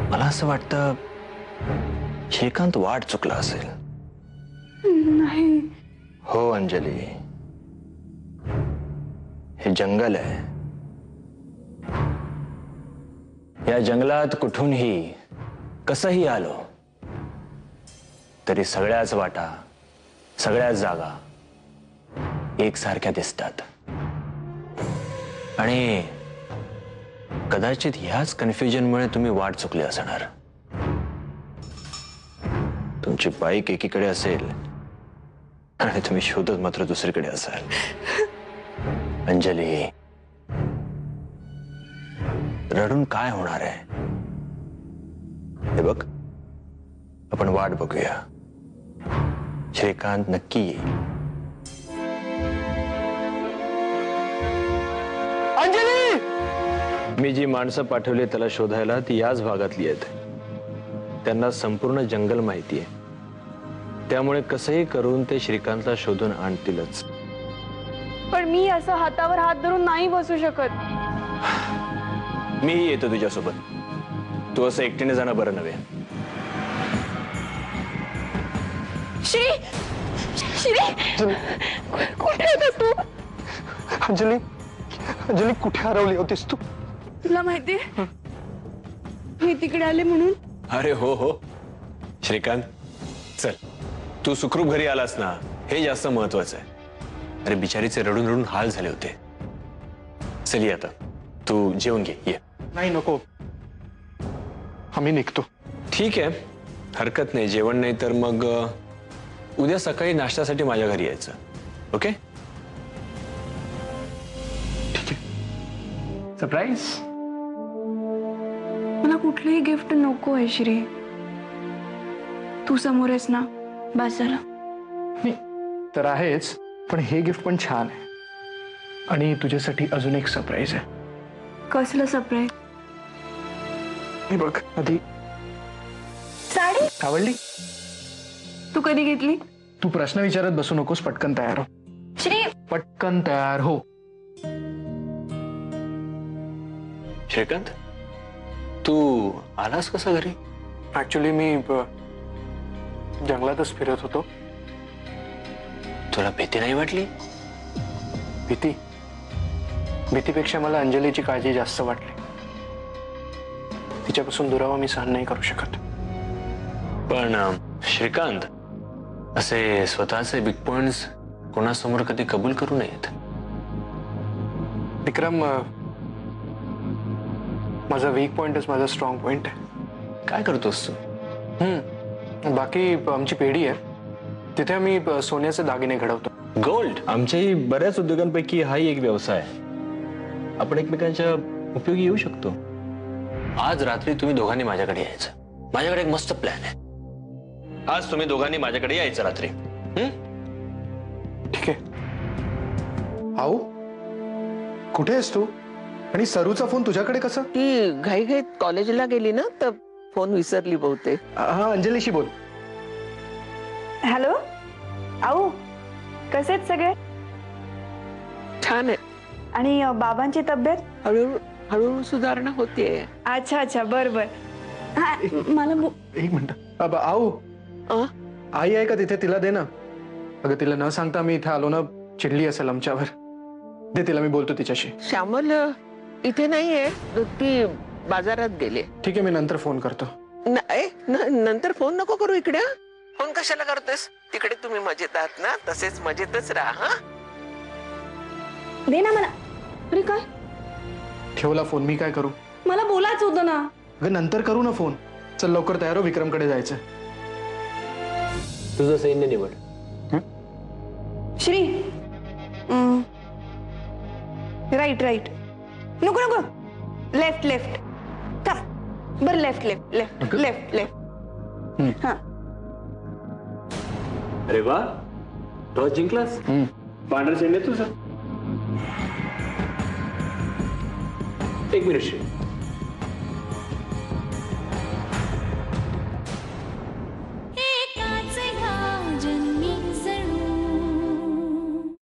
मला असं वाटतं श्रीकांत वाट चुकला असेल. नाही. हो अंजली, हे जंगल आहे. या जंगलात कुठूनही कसंही आलो तरी सगळ्याच वाटा, सगळ्याच जागा एकसारख्या दिसतात. आणि कदाचित ह्याच कन्फ्युजनमुळे तुम्ही वाट चुकली असणार. तुमची बाईक एकीकडे असेल आणि तुम्ही शोधत मात्र दुसरीकडे असाल. अंजली, रडून काय होणार आहे? हे बघ, आपण वाट बघूया. श्रीकांत नक्की येईल. अंजली! मी जी माणसं पाठवली त्याला शोधायला ती याच भागातली आहेत. त्यांना संपूर्ण जंगल माहिती आहे. त्यामुळे कसंही करून ते श्रीकांतला शोधून आणतीलच. पण मी असं हातावर हात धरून नाही बसू शकत. मीही येतो तुझ्यासोबत. तू असं एकटीने जाणं बरं नव्हे. श्री, श्री, कुठे होतास तू? अंजली, अंजली कुठे हरवली होतीस तू? तुला माहिती मी तिकडे आले म्हणून? अरे हो हो श्रीकांत, चल. तू सुखरूप घरी आलास ना, हे जास्त महत्वाचं आहे. अरे बिचारीचे रडून रडून हाल झाले होते. चल ये आता, तू जेवून घे. ये. नाही नको, आम्ही निघतो. ठीक आहे, हरकत नाही. जेवण नाही तर मग उद्या सकाळी नाश्त्यासाठी माझ्या घरी यायचं. ओके? ठीक आहे. सरप्राईज? मला कुठलंही गिफ्ट नको आहे श्री. तू समोर आहेस ना, बस झालं. नाही तर आहेच, पण हे गिफ्ट पण छान आहे. आणि तुझ्यासाठी अजून एक सरप्राईज आहे. कसलं सरप्राईज? हे बघ, आधी साडी आवडली? तू कधी घेतली? तू प्रश्न विचारत बसू नकोस, पटकन तयार हो. श्री, पटकन तयार हो. श्रीकांत, तू आलास कसा घरी? ऍक्च्युली मी जंगलातच फिरत होतो. तुला भीती नाही वाटली? भीती? भीतीपेक्षा मला अंजलीची काळजी जास्त वाटली. तिच्यापासून दुरावा मी सहन नाही करू शकत. पण श्रीकांत, असे स्वतःचे बिग पॉइंट्स कोणासमोर कधी कबूल करू नयेत. विक्रम, माझा वीक पॉइंटच माझा स्ट्रॉंग पॉइंट आहे. काय करतोस तू? बाकी आमची पेढी आहे, तिथे आम्ही सोन्याचे दागिने घडवतो. गोल्ड? आमच्याही बऱ्याच उद्योगांपैकी हाही एक व्यवसाय आहे. आपण एकमेकांच्या उपयोगी येऊ शकतो. आज रात्री तुम्ही दोघांनी माझ्याकडे यायचं. माझ्याकडे एक मस्त प्लॅन आहे. आज तुम्ही दोघांनी माझ्याकडे यायचं रात्री. ठीक आहे. आऊ, कुठे आहेस तू? आणि सरूचा फोन तुझ्याकडे कसा? ती घाईघाईत कॉलेजला गेली ना, तर फोन विसरली बहुतेक. हा, अंजलीशी बोल. हॅलो आऊ, कसे आहेत सगळे? छान आहे. आणि बाबांची तब्येत? हळूहळू हळूहळू सुधारणा होतीये. अच्छा अच्छा, बर बर. हा, मला एक मिनिट. आऊ, आई आहे का तिथे? तिला दे ना. अगं तिला न सांगता मी इथे आलो ना, चिडली असेल आमच्यावर. दे तिला, मी बोलतो तिच्याशी. श्यामल इथे नाहीये, ती बाजारात गेली. ठीक आहे, मी नंतर फोन करतो. नंतर फोन नको करू. इकडे फोन कशाला करतोस? तिकडे तुम्ही मजेत आहात ना, तसेच मजेतच राहा. दे ना मला. अरे काय? ठेवला फोन, मी काय करू? मला बोलायचं होतं ना. अगं नंतर करू ना फोन. चल लवकर तयार हो, विक्रमकडे जायचं. तुझं सैन्य निवड. Shri, right right. नको नको, लेफ्ट लेफ्ट. बर, left left left left left. हा. अरे वा, टॉस जिंकलास. पांढरा चेंडू तुझा. एक मिनिट श्री.